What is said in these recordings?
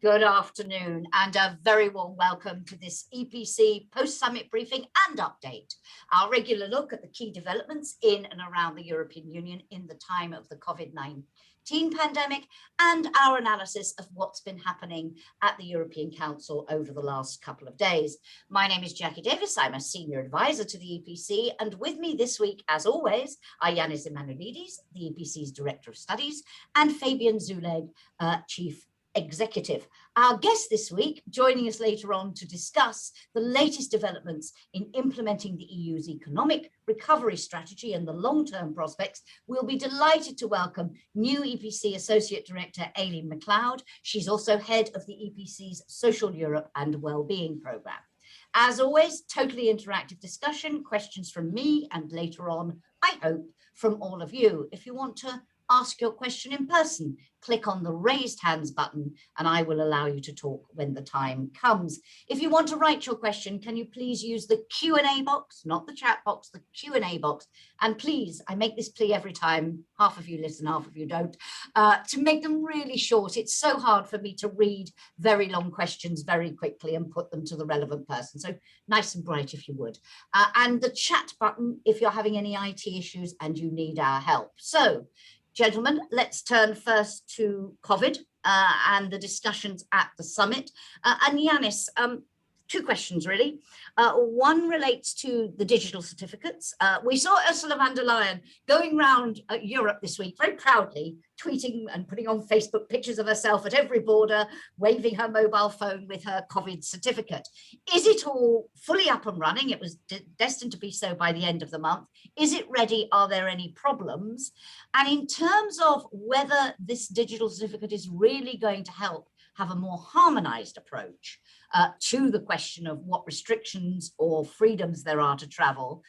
Good afternoon and a very warm welcome to this EPC post-summit briefing and update. Our regular look at the key developments in and around the European Union in the time of the COVID-19 pandemic and our analysis of what's been happening at the European Council over the last couple of days. My name is Jacki Davis. I'm a senior advisor to the EPC, and with me this week, as always, are Janis Emmanouilidis, the EPC's Director of Studies, and Fabian Zuleeg, Chief Executive. Our guest this week, joining us later on to discuss the latest developments in implementing the EU's economic recovery strategy and the long-term prospects, we'll be delighted to welcome new EPC Associate Director Aileen McLeod. She's also head of the EPC's Social Europe and Wellbeing Programme. As always, totally interactive discussion, questions from me, and later on, I hope, from all of you. If you want to ask your question in person, click on the raised hands button and I will allow you to talk when the time comes. If you want to write your question, can you please use the Q&A box, not the chat box, the Q&A box. And please, I make this plea every time, half of you listen, half of you don't, to make them really short. It's so hard for me to read very long questions very quickly and put them to the relevant person. So nice and bright if you would. And the chat button if you're having any IT issues and you need our help. So, gentlemen, let's turn first to COVID and the discussions at the summit. And Janis, two questions really. One relates to the digital certificates. We saw Ursula von der Leyen going around Europe this week very proudly, tweeting and putting on Facebook pictures of herself at every border, waving her mobile phone with her COVID certificate. Is it all fully up and running? It was destined to be so by the end of the month. Is it ready? Are there any problems? And in terms of whether this digital certificate is really going to help have a more harmonized approach to the question of what restrictions or freedoms there are to travel,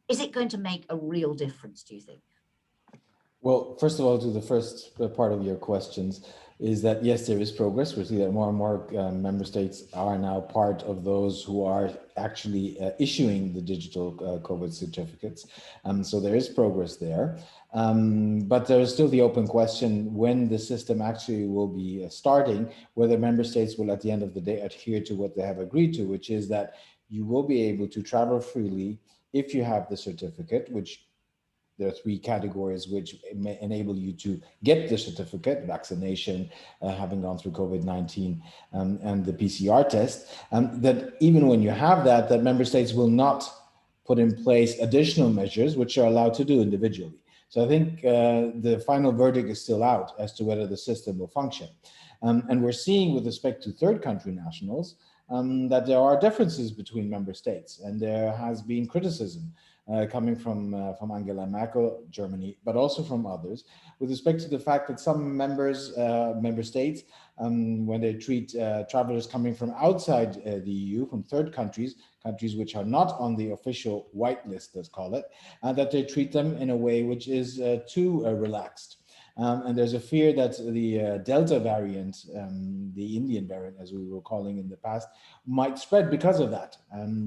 is it going to make a real difference, do you think? Well, first of all, to the first part of your questions, is that yes, there is progress. We see that more and more member states are now part of those who are actually issuing the digital COVID certificates. So there is progress there. But there is still the open question when the system actually will be starting, whether member states will at the end of the day adhere to what they have agreed to, which is that you will be able to travel freely if you have the certificate, which there are three categories which may enable you to get the certificate: vaccination, having gone through COVID-19, and the PCR test. That even when you have that, that member states will not put in place additional measures which are allowed to do individually. So I think the final verdict is still out as to whether the system will function. And we're seeing with respect to third country nationals that there are differences between member states, and there has been criticism coming from Angela Merkel, Germany, but also from others, with respect to the fact that some member states, when they treat travelers coming from outside the EU, from third countries which are not on the official white list, let's call it, that they treat them in a way which is too relaxed. And there's a fear that the Delta variant, the Indian variant, as we were calling in the past, might spread because of that.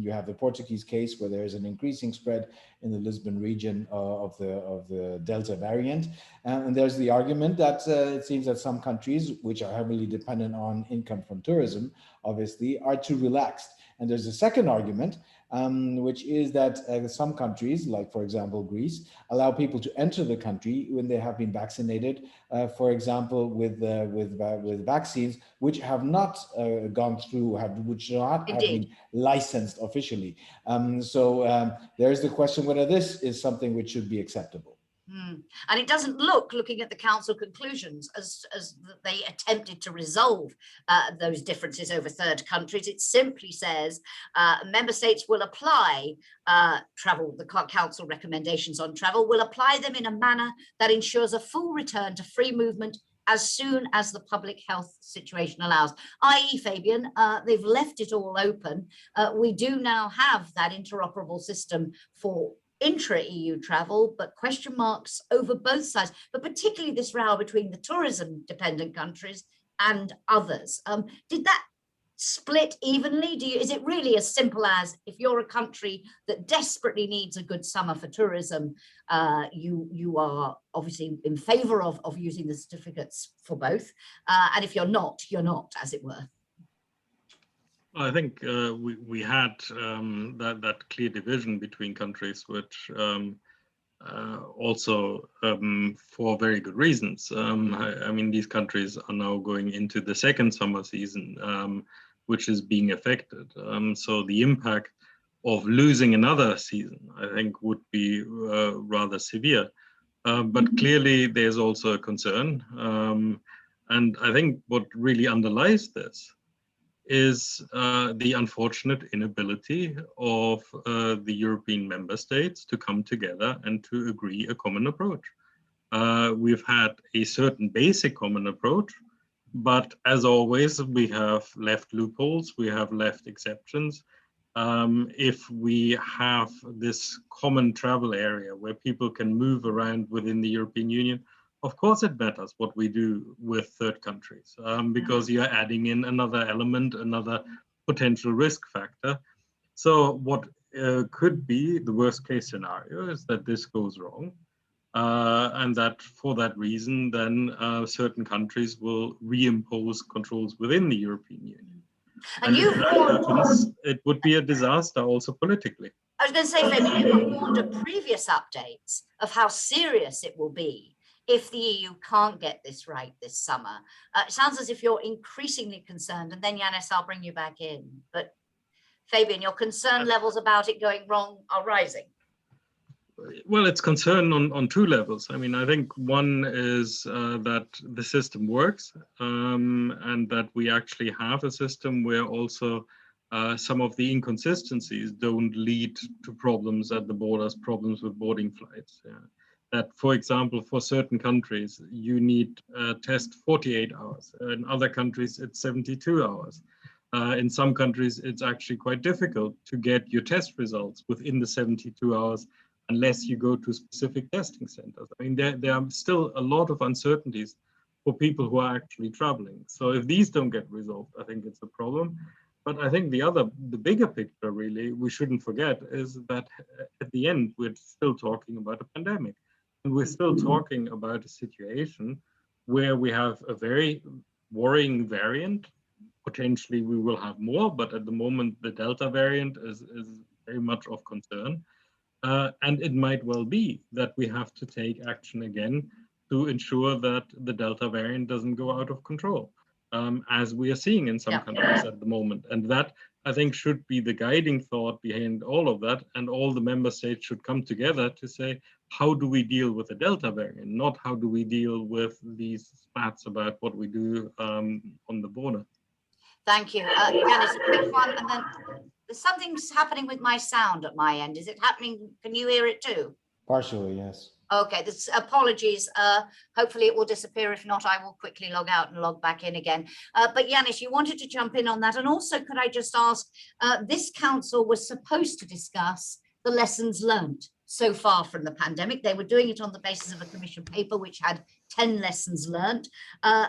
You have the Portuguese case where there is an increasing spread in the Lisbon region of the Delta variant. And there's the argument that it seems that some countries, which are heavily dependent on income from tourism, obviously, are too relaxed. And there's a second argument, which is that some countries, like for example Greece, allow people to enter the country when they have been vaccinated, for example with vaccines which have not gone through, which not have been licensed officially. So there's the question whether this is something which should be acceptable. And it doesn't look, looking at the council conclusions, as they attempted to resolve those differences over third countries. It simply says member states will apply the council recommendations on travel, will apply them in a manner that ensures a full return to free movement as soon as the public health situation allows, i.e. Fabian, they've left it all open. We do now have that interoperable system for intra-EU travel, but question marks over both sides, but particularly this row between the tourism-dependent countries and others. Did that split evenly? Is it really as simple as, if you're a country that desperately needs a good summer for tourism, you are obviously in favor of using the certificates for both, and if you're not, as it were? I think we had that clear division between countries, which also for very good reasons. I mean, these countries are now going into the second summer season, which is being affected. So the impact of losing another season, I think, would be rather severe. But clearly, there's also a concern. And I think what really underlies this is the unfortunate inability of the European member states to come together and to agree a common approach. We've had a certain basic common approach, but as always, we have left loopholes, we have left exceptions. If we have this common travel area where people can move around within the European Union, of course it matters what we do with third countries, because you're adding in another element, another potential risk factor. So what could be the worst case scenario is that this goes wrong, and that for that reason, then certain countries will reimpose controls within the European Union. And if that happens, it would be a disaster also politically. I was going to say, Fabian, you have warned at previous updates of how serious it will be if the EU can't get this right this summer. It sounds as if you're increasingly concerned, and then Janis, I'll bring you back in. But Fabian, your concern levels about it going wrong are rising. Well, it's concern on two levels. I mean, I think one is that the system works, and that we actually have a system where also some of the inconsistencies don't lead to problems at the borders, problems with boarding flights. Yeah. That, for example, for certain countries, you need a test 48 hours. In other countries, it's 72 hours. In some countries, it's actually quite difficult to get your test results within the 72 hours unless you go to specific testing centers. I mean, there are still a lot of uncertainties for people who are actually traveling. So if these don't get resolved, I think it's a problem. But I think the bigger picture, really, we shouldn't forget is that at the end, we're still talking about a pandemic. And we're still talking about a situation where we have a very worrying variant. Potentially we will have more, but at the moment the Delta variant is very much of concern. And it might well be that we have to take action again to ensure that the Delta variant doesn't go out of control, as we are seeing in some countries at the moment. And that, I think, should be the guiding thought behind all of that. And all the member states should come together to say, how do we deal with the Delta variant, not how do we deal with these spats about what we do on the border. Thank you. Janis, a quick one, and then something's happening with my sound at my end. Is it happening? Can you hear it too? Partially, yes. Okay, this, apologies. Hopefully it will disappear. If not, I will quickly log out and log back in again. But Janis, you wanted to jump in on that. And also, could I just ask, this council was supposed to discuss the lessons learned so far from the pandemic. They were doing it on the basis of a commission paper which had 10 lessons learned.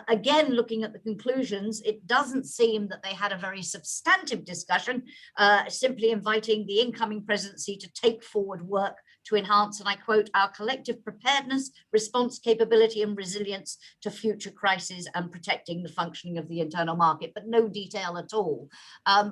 Again, looking at the conclusions, it doesn't seem that they had a very substantive discussion, simply inviting the incoming presidency to take forward work to enhance, and I quote, our collective preparedness, response capability and resilience to future crises and protecting the functioning of the internal market, but no detail at all.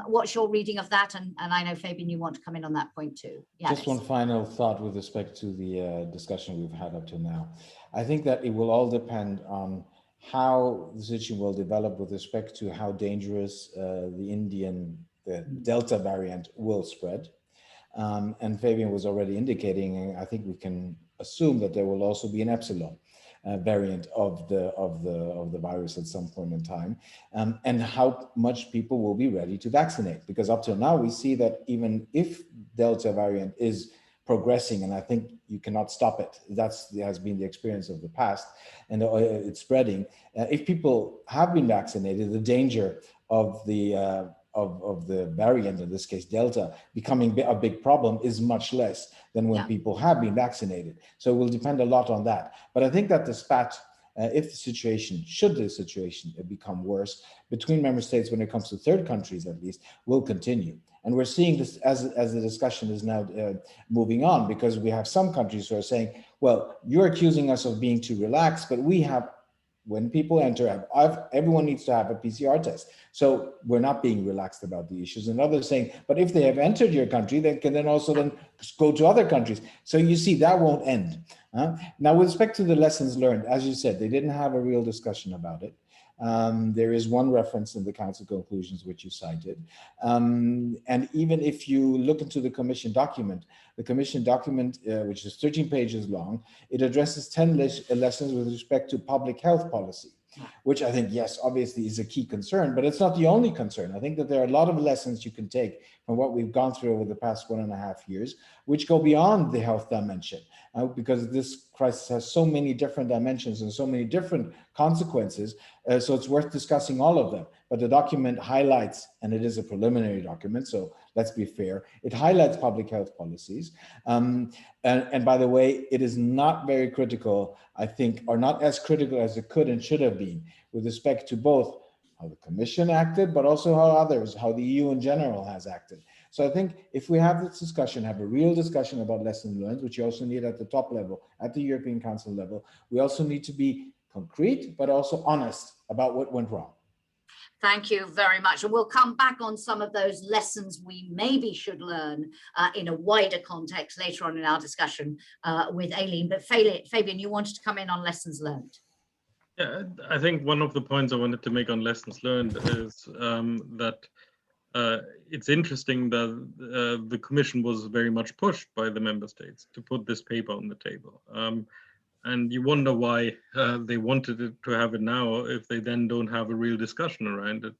What's your reading of that? And I know, Fabian, you want to come in on that point too. Janis. Just one final thought with respect to the discussion we've had up to now. I think that it will all depend on how the situation will develop with respect to how dangerous the Delta variant will spread. And Fabian was already indicating, and I think we can assume that there will also be an epsilon variant of the virus at some point in time, and how much people will be ready to vaccinate. Because up till now, we see that even if Delta variant is progressing, and I think you cannot stop it, that has been the experience of the past, and it's spreading. If people have been vaccinated, the danger of the variant, in this case Delta, becoming a big problem is much less than when people have been vaccinated. So it will depend a lot on that. But I think that the spat if should the situation become worse between member states when it comes to third countries at least, will continue. And we're seeing this as the discussion is now moving on, because we have some countries who are saying, well, you're accusing us of being too relaxed, but we have, when people enter, everyone needs to have a PCR test. So we're not being relaxed about the issues. And others saying, but if they have entered your country, they can then also then go to other countries. So you see, that won't end. Now, with respect to the lessons learned, as you said, they didn't have a real discussion about it. There is one reference in the Council conclusions which you cited. And even if you look into the Commission document, which is 13 pages long, it addresses 10 lessons with respect to public health policy, which I think, yes, obviously is a key concern, but it's not the only concern. I think that there are a lot of lessons you can take from what we've gone through over the past 1.5 years, which go beyond the health dimension, because this crisis has so many different dimensions and so many different consequences. So it's worth discussing all of them. But the document highlights, and it is a preliminary document, so let's be fair, it highlights public health policies. And by the way, it is not very critical, I think, or not as critical as it could and should have been with respect to both how the Commission acted, but also how the EU in general has acted. So I think if we have this discussion, have a real discussion about lessons learned, which you also need at the top level, at the European Council level, we also need to be concrete, but also honest about what went wrong. Thank you very much. And we'll come back on some of those lessons we maybe should learn in a wider context later on in our discussion with Aileen. But Fabian, you wanted to come in on lessons learned. Yeah, I think one of the points I wanted to make on lessons learned is that it's interesting that the Commission was very much pushed by the member states to put this paper on the table. And you wonder why they wanted to have it now if they then don't have a real discussion around it.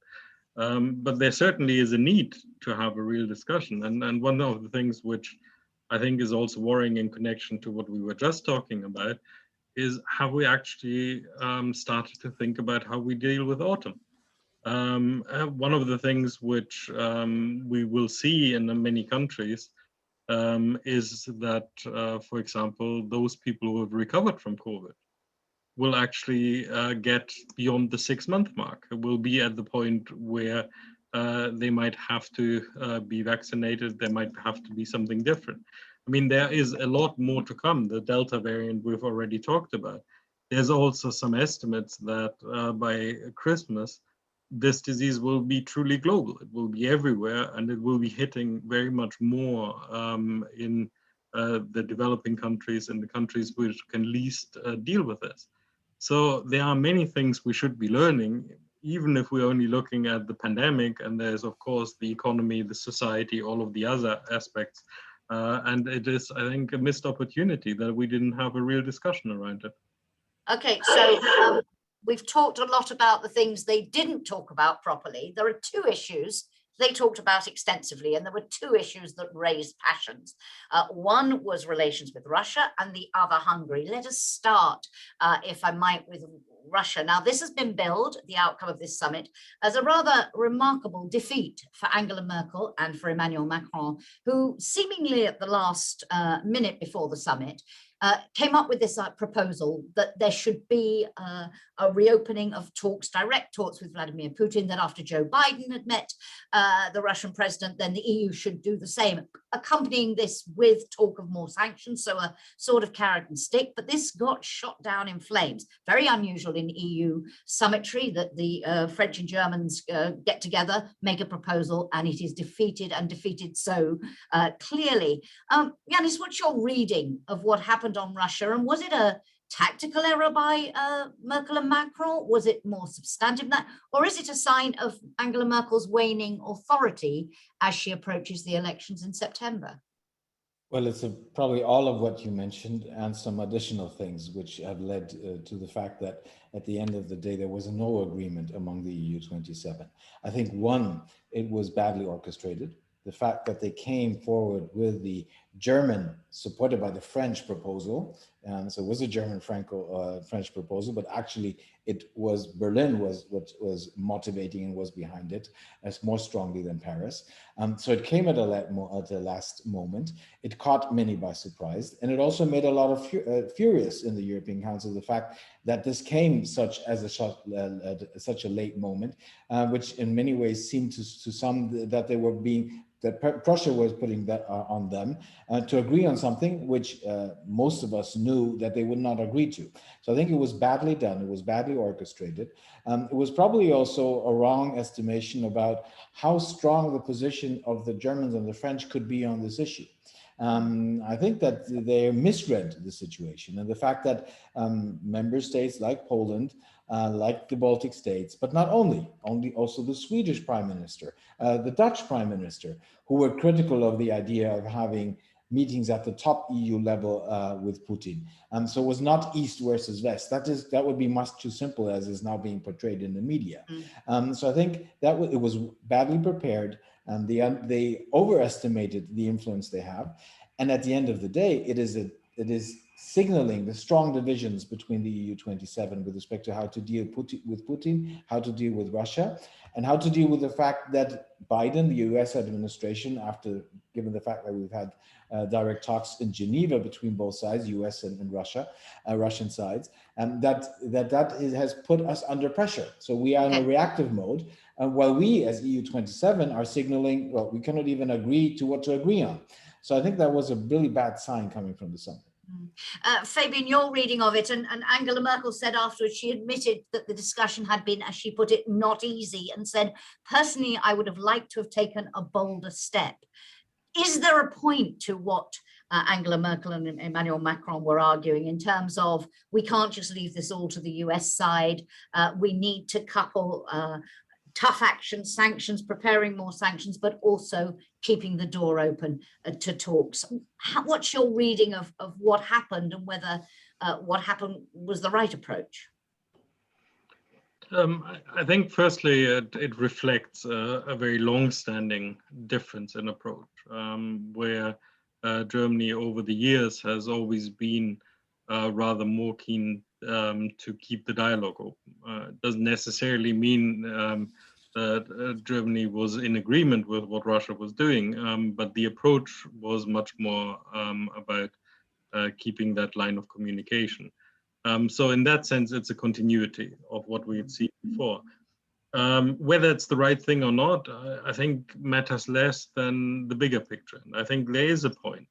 But there certainly is a need to have a real discussion. And one of the things which I think is also worrying in connection to what we were just talking about is, have we actually started to think about how we deal with autumn? One of the things which we will see in many countries is that, for example, those people who have recovered from COVID will actually get beyond the 6-month mark. It will be at the point where they might have to be vaccinated. There might have to be something different. I mean, there is a lot more to come. The Delta variant we've already talked about. There's also some estimates that by Christmas, this disease will be truly global. It will be everywhere, and it will be hitting very much more in the developing countries and the countries which can least deal with this. So there are many things we should be learning, even if we're only looking at the pandemic, and there's of course the economy, the society, all of the other aspects. And it is, I think, a missed opportunity that we didn't have a real discussion around it. Okay, so we've talked a lot about the things they didn't talk about properly. There are 2 issues they talked about extensively, and there were 2 issues that raised passions. One was relations with Russia and the other Hungary. Let us start, if I might, with Russia. Now, this has been billed, the outcome of this summit, as a rather remarkable defeat for Angela Merkel and for Emmanuel Macron, who seemingly at the last minute before the summit came up with this proposal that there should be a reopening of talks, direct talks with Vladimir Putin, that after Joe Biden had met the Russian president, then the EU should do the same, accompanying this with talk of more sanctions, so a sort of carrot and stick. But this got shot down in flames. Very unusual in EU summitry that the French and Germans get together, make a proposal, and it is defeated, and defeated so clearly. Janis, what's your reading of what happened on Russia, and was it a tactical error by Merkel and Macron? Was it more substantive than that, or is it a sign of Angela Merkel's waning authority as she approaches the elections in September? Well, it's probably all of what you mentioned and some additional things which have led to the fact that at the end of the day, there was no agreement among the EU 27. I think one, it was badly orchestrated. The fact that they came forward with the German, supported by the French proposal, So it was a German French proposal, but actually it was Berlin was what was motivating and was behind it as more strongly than Paris. So it came at the last moment. It caught many by surprise, and it also made a lot of furious in the European Council, the fact that this came such a late moment, which in many ways seemed to some that they were being, that Prussia was putting that on them to agree on something which most of us knew that they would not agree to. So I think it was badly done. It was badly orchestrated. It was probably also a wrong estimation about how strong the position of the Germans and the French could be on this issue. I think that they misread the situation, and the fact that member states like Poland, like the Baltic states, but not only also the Swedish Prime Minister, the Dutch Prime Minister, who were critical of the idea of having meetings at the top EU level with Putin. So it was not East versus West. That would be much too simple, as is now being portrayed in the media. So I think that it was badly prepared. They overestimated the influence they have, and at the end of the day, it is signaling the strong divisions between the EU 27 with respect to how to deal with Putin, how to deal with Russia, and how to deal with the fact that Biden, the US administration, given the fact that we've had direct talks in Geneva between both sides, US and Russia, Russian sides, and that has put us under pressure. So we are in a reactive mode, while we as EU 27 are signaling, well, we cannot even agree to what to agree on. So I think that was a really bad sign coming from the summit. Fabian, your reading of it, and Angela Merkel said afterwards, she admitted that the discussion had been, as she put it, not easy, and said, personally, I would have liked to have taken a bolder step. Is there a point to what Angela Merkel and Emmanuel Macron were arguing in terms of, we can't just leave this all to the US side, we need to couple tough action, sanctions, preparing more sanctions, but also keeping the door open to talks? What's your reading of what happened, and whether what happened was the right approach? I think firstly, it reflects a very long-standing difference in approach, where Germany over the years has always been rather more keen to keep the dialogue open. It doesn't necessarily mean that Germany was in agreement with what Russia was doing, but the approach was much more about keeping that line of communication. So in that sense, it's a continuity of what we had seen before. Whether it's the right thing or not, I think matters less than the bigger picture. And I think there is a point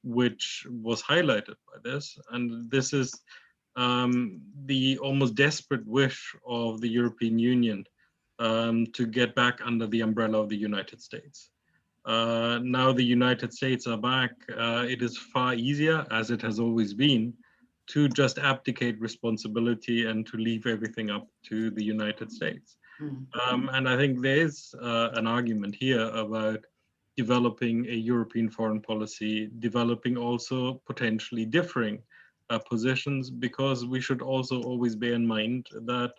which was highlighted by this, and this is the almost desperate wish of the European Union to get back under the umbrella of the United States. Now the United States are back, it is far easier, as it has always been, to just abdicate responsibility and to leave everything up to the United States. And I think there's an argument here about developing a European foreign policy, developing also potentially differing positions, because we should also always bear in mind that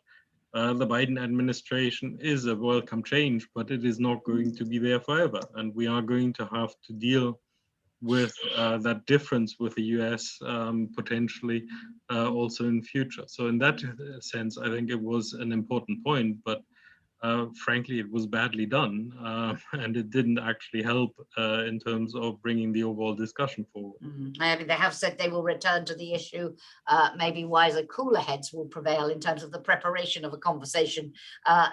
the Biden administration is a welcome change, but it is not going to be there forever. And we are going to have to deal with that difference with the US potentially also in future. So in that sense, I think it was an important point, but frankly, it was badly done, and it didn't actually help in terms of bringing the overall discussion forward. I mean, they have said they will return to the issue. Maybe wiser, cooler heads will prevail in terms of the preparation of a conversation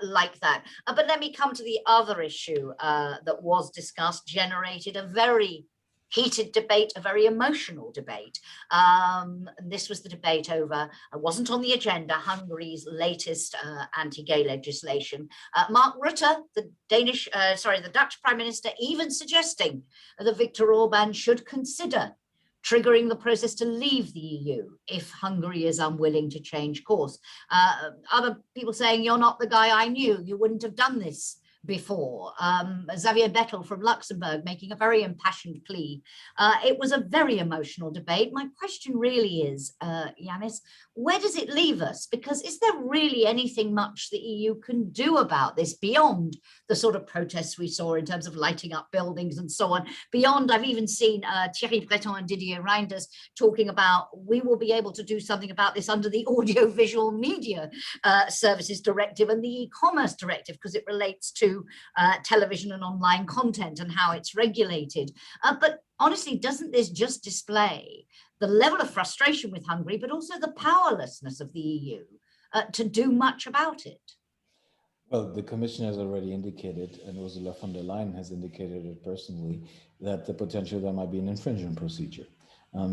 like that. But let me come to the other issue that was discussed, generated a very heated debate, a very emotional debate. This was the debate over, wasn't on the agenda, Hungary's latest anti-gay legislation. Mark Rutte, the Dutch Prime Minister, even suggesting that Viktor Orban should consider triggering the process to leave the EU if Hungary is unwilling to change course. Other people saying, you're not the guy I knew, you wouldn't have done this before. Xavier Bettel from Luxembourg making a very impassioned plea. It was a very emotional debate. My question really is, Janis, where does it leave us? Because is there really anything much the EU can do about this beyond the sort of protests we saw in terms of lighting up buildings and so on? Beyond, I've even seen Thierry Breton and Didier Reinders talking about we will be able to do something about this under the Audiovisual Media Services Directive and the E-Commerce Directive, because it relates to television and online content and how it's regulated. But honestly, doesn't this just display the level of frustration with Hungary, but also the powerlessness of the EU to do much about it? Well, the Commission has already indicated, and Ursula von der Leyen has indicated it personally, that the potential there might be an infringement procedure.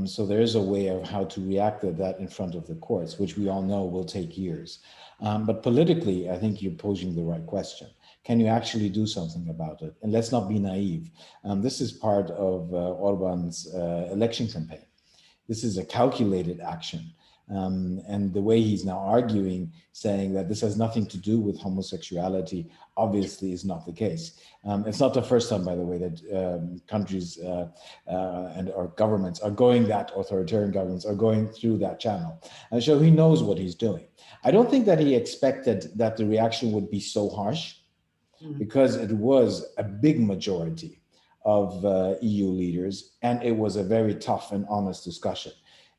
So there is a way of how to react to that in front of the courts, which we all know will take years. But politically, I think you're posing the right question. Can you actually do something about it? And let's not be naive. This is part of Orban's election campaign. This is a calculated action. And the way he's now arguing, saying that this has nothing to do with homosexuality, obviously is not the case. It's not the first time, by the way, that countries or governments are going that, authoritarian governments are going through that channel. And so he knows what he's doing. I don't think that he expected that the reaction would be so harsh, because it was a big majority of EU leaders, and it was a very tough and honest discussion.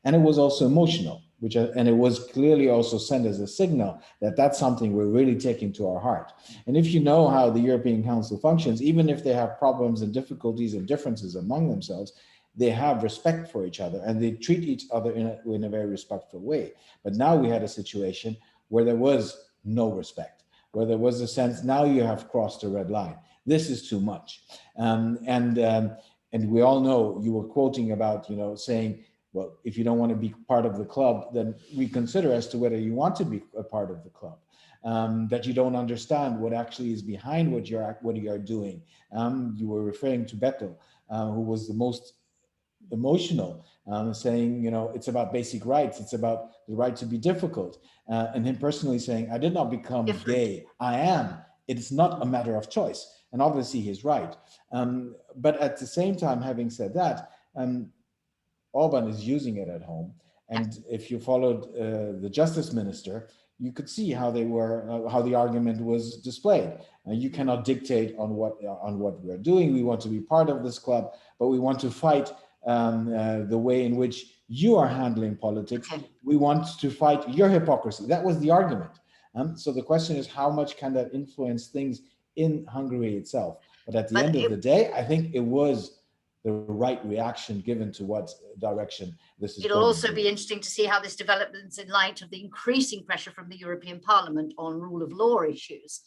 And it was also emotional, and it was clearly also sent as a signal that that's something we're really taking to our heart. And if you know how the European Council functions, even if they have problems and difficulties and differences among themselves, they have respect for each other and they treat each other in a very respectful way. But now we had a situation where there was no respect, where there was a sense, now you have crossed a red line. This is too much. And we all know, you were quoting about, saying, well, if you don't want to be part of the club, then reconsider as to whether you want to be a part of the club. That you don't understand what actually is behind what you are doing. You were referring to Bettel, who was the most emotional, saying, it's about basic rights. It's about the right to be difficult. And him personally saying, I did not become gay. I am. It's not a matter of choice. And obviously he's right. But at the same time, having said that, Orban is using it at home. And if you followed the justice minister, you could see how how the argument was displayed. You cannot dictate on what we're doing. We want to be part of this club, but we want to fight the way in which you are handling politics. We want to fight your hypocrisy. That was the argument. So the question is, how much can that influence things in Hungary itself? But at the end of the day, I think it was the right reaction given to what direction this is. It'll also be interesting to see how this develops in light of the increasing pressure from the European Parliament on rule of law issues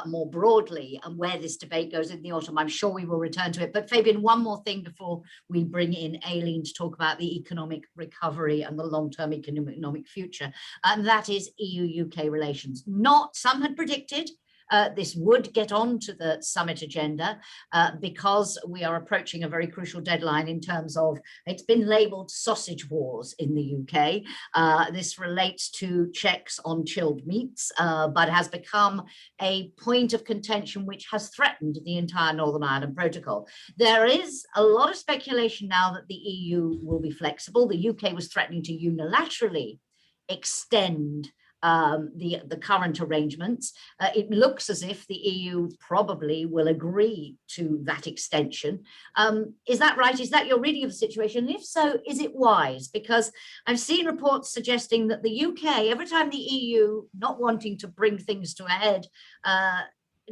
more broadly, and where this debate goes in the autumn. I'm sure we will return to it. But Fabian, one more thing before we bring in Aileen to talk about the economic recovery and the long-term economic future, and that is EU-UK relations. Some had predicted this would get onto the summit agenda because we are approaching a very crucial deadline in terms of, it's been labelled sausage wars in the UK. This relates to checks on chilled meats, but has become a point of contention which has threatened the entire Northern Ireland Protocol. There is a lot of speculation now that the EU will be flexible. The UK was threatening to unilaterally extend the current arrangements. It looks as if the EU probably will agree to that extension. Is that right? Is that your reading of the situation? And if so, is it wise? Because I've seen reports suggesting that the UK, every time the EU, not wanting to bring things to a head,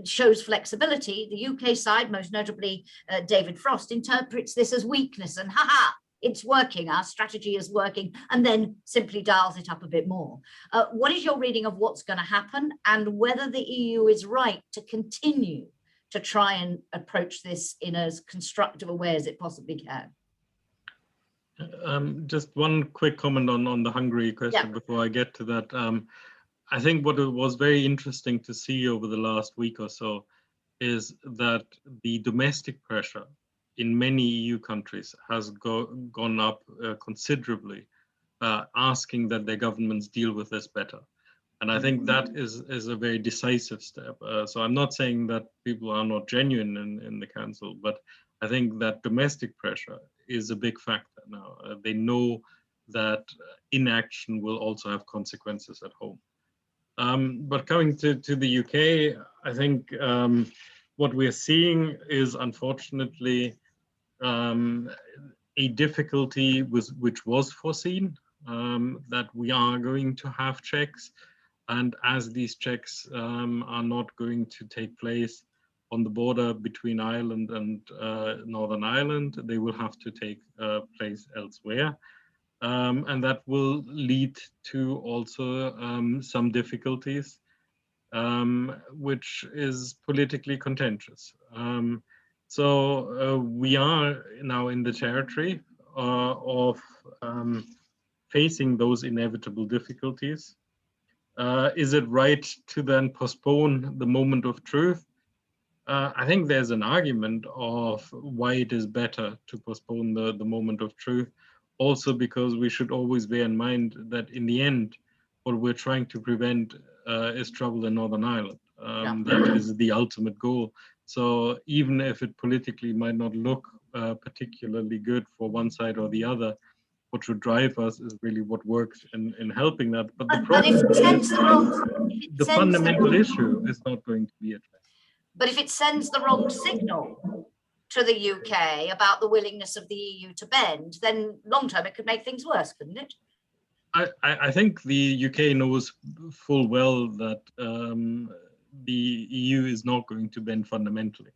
shows flexibility, the UK side, most notably David Frost, interprets this as weakness and it's working, our strategy is working, and then simply dials it up a bit more. What is your reading of what's going to happen, and whether the EU is right to continue to try and approach this in as constructive a way as it possibly can? Just one quick comment on the Hungary question before I get to that. I think what was very interesting to see over the last week or so is that the domestic pressure in many EU countries has gone up considerably, asking that their governments deal with this better. And I think that is a very decisive step. So I'm not saying that people are not genuine in the council, but I think that domestic pressure is a big factor now. They know that inaction will also have consequences at home. But coming to the UK, I think what we're seeing is unfortunately a difficulty which was foreseen, that we are going to have checks. And as these checks are not going to take place on the border between Ireland and Northern Ireland, they will have to take place elsewhere. And that will lead to also some difficulties, which is politically contentious. So we are now in the territory of facing those inevitable difficulties. Is it right to then postpone the moment of truth? I think there's an argument of why it is better to postpone the moment of truth, also because we should always bear in mind that in the end, what we're trying to prevent is trouble in Northern Ireland. That is the ultimate goal. So even if it politically might not look particularly good for one side or the other, what should drive us is really what works in helping that. But the problem is the fundamental issue is not going to be addressed. But if it sends the wrong signal to the UK about the willingness of the EU to bend, then long term it could make things worse, couldn't it? I think the UK knows full well that the EU is not going to bend fundamentally.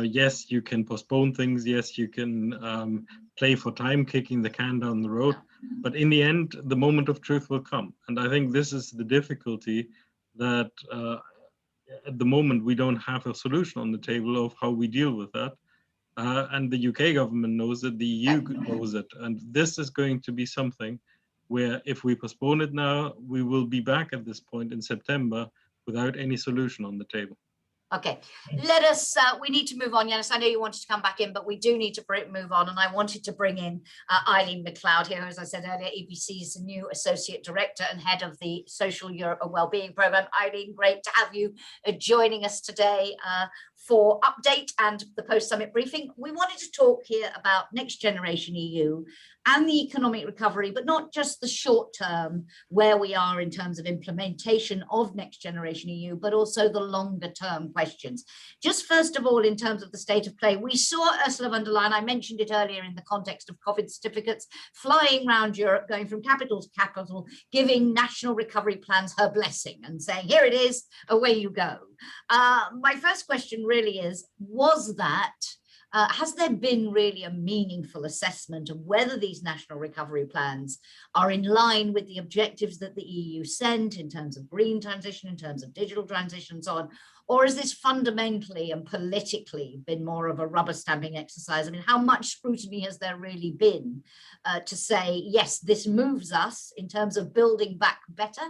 Yes, you can postpone things. Yes, you can play for time, kicking the can down the road. But in the end, the moment of truth will come. And I think this is the difficulty, that at the moment we don't have a solution on the table of how we deal with that. And the UK government knows it, the EU knows it. And this is going to be something where if we postpone it now, we will be back at this point in September without any solution on the table. Okay, let us, we need to move on. Janis, I know you wanted to come back in, but we do need to move on. And I wanted to bring in Aileen McLeod here, as I said earlier. EPC is the new Associate Director and Head of the Social Europe and Wellbeing Programme. Aileen, great to have you joining us today for update and the post-summit briefing. We wanted to talk here about Next Generation EU and the economic recovery, but not just the short term, where we are in terms of implementation of Next Generation EU, but also the longer term questions. Just first of all, in terms of the state of play, we saw Ursula von der Leyen, I mentioned it earlier in the context of COVID certificates, flying around Europe, going from capital to capital, giving national recovery plans her blessing and saying, here it is, away you go. My first question really is, was that, has there been really a meaningful assessment of whether these national recovery plans are in line with the objectives that the EU sent in terms of green transition, in terms of digital transition and so on? Or is this fundamentally and politically been more of a rubber stamping exercise? I mean, how much scrutiny has there really been to say, yes, this moves us in terms of building back better,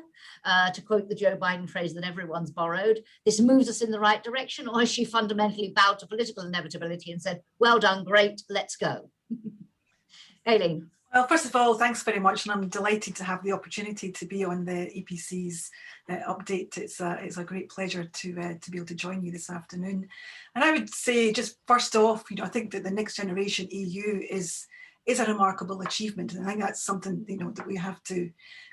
to quote the Joe Biden phrase that everyone's borrowed, this moves us in the right direction? Or has she fundamentally bowed to political inevitability and said, well done, great, let's go? Aileen. Well, first of all, thanks very much, and I'm delighted to have the opportunity to be on the EPC's update. It's a great pleasure to be able to join you this afternoon. And I would say, just first off, I think that the Next Generation EU is a remarkable achievement, and I think that's something that we have to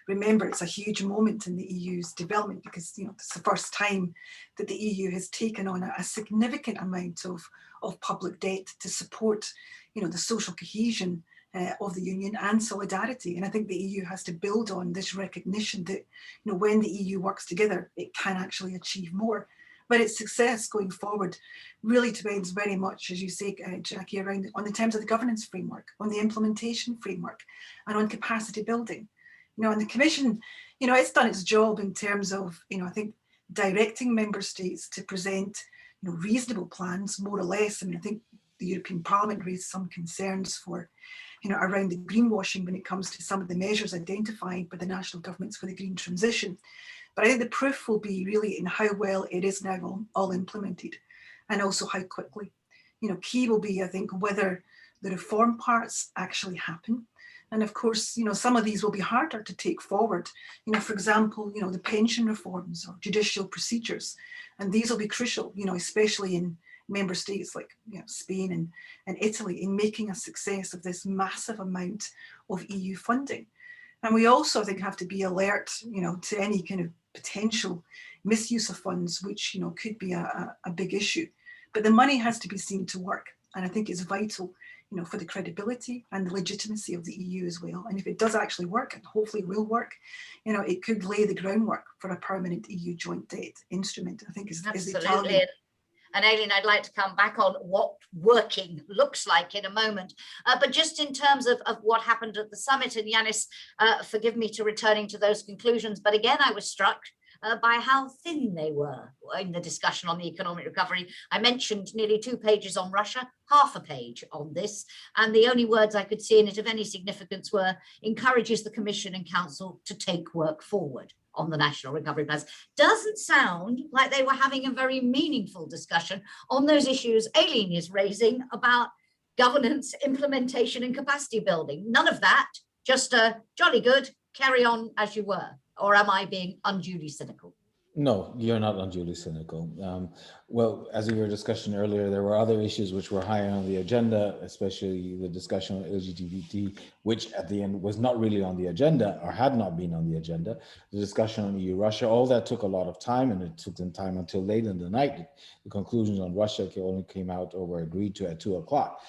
remember. It's a huge moment in the EU's development, because it's the first time that the EU has taken on a significant amount of public debt to support the social cohesion of the Union and solidarity. And I think the EU has to build on this recognition that when the EU works together, it can actually achieve more. But its success going forward really depends very much, as you say, Jacki, around on the terms of the governance framework, on the implementation framework, and on capacity building. And the Commission, it's done its job in terms of, I think, directing member states to present, reasonable plans, more or less. I mean, I think the European Parliament raised some concerns for, around the greenwashing when it comes to some of the measures identified by the national governments for the green transition. But I think the proof will be really in how well it is now all implemented, and also how quickly. Key will be, I think, whether the reform parts actually happen. And of course, some of these will be harder to take forward. For example, the pension reforms or judicial procedures. And these will be crucial, especially in member states like Spain and Italy, in making a success of this massive amount of EU funding. And we also, I think, have to be alert, to any kind of potential misuse of funds, which, could be a big issue. But the money has to be seen to work. And I think it's vital, for the credibility and the legitimacy of the EU as well. And if it does actually work, and hopefully it will work, it could lay the groundwork for a permanent EU joint debt instrument, I think is the target. And Aileen, I'd like to come back on what working looks like in a moment. But just in terms of what happened at the summit, and Janis, forgive me to returning to those conclusions, but again, I was struck by how thin they were in the discussion on the economic recovery. I mentioned nearly 2 pages on Russia, half a page on this, and the only words I could see in it of any significance were encourages the Commission and Council to take work forward on the national recovery plans. Doesn't sound like they were having a very meaningful discussion on those issues Aileen is raising about governance, implementation and capacity building. None of that, just jolly good, carry on as you were. Or am I being unduly cynical? No, you're not unduly cynical. Well, as we were discussing earlier, there were other issues which were higher on the agenda, especially the discussion on LGBT, which at the end was not really on the agenda or had not been on the agenda. The discussion on EU-Russia, all that took a lot of time, and it took them time until late in the night. The conclusions on Russia only came out or were agreed to at 2 o'clock.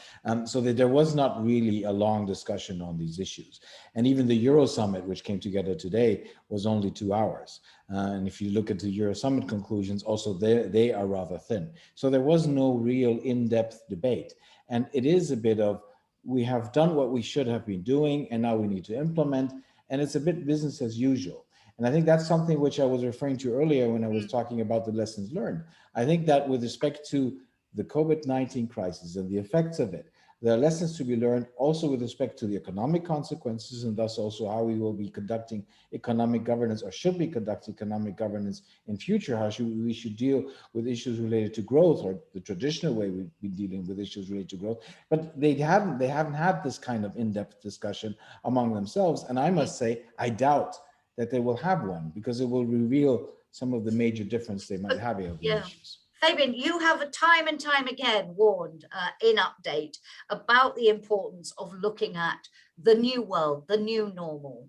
So that there was not really a long discussion on these issues. And even the Euro Summit, which came together today, was only 2 hours. And if you look at the Euro Summit conclusions, also they are rather thin. So there was no real in-depth debate. And it is a bit of, we have done what we should have been doing, and now we need to implement. And it's a bit business as usual. And I think that's something which I was referring to earlier when I was talking about the lessons learned. I think that with respect to the COVID-19 crisis and the effects of it, there are lessons to be learned also with respect to the economic consequences, and thus also how we will be conducting economic governance, or should be conducting economic governance in future, how we should deal with issues related to growth, or the traditional way we've been dealing with issues related to growth. But they haven't had this kind of in-depth discussion among themselves. And I must say, I doubt that they will have one, because it will reveal some of the major difference they might have over issues. Fabian, you have time and time again warned in Update about the importance of looking at the new world, the new normal,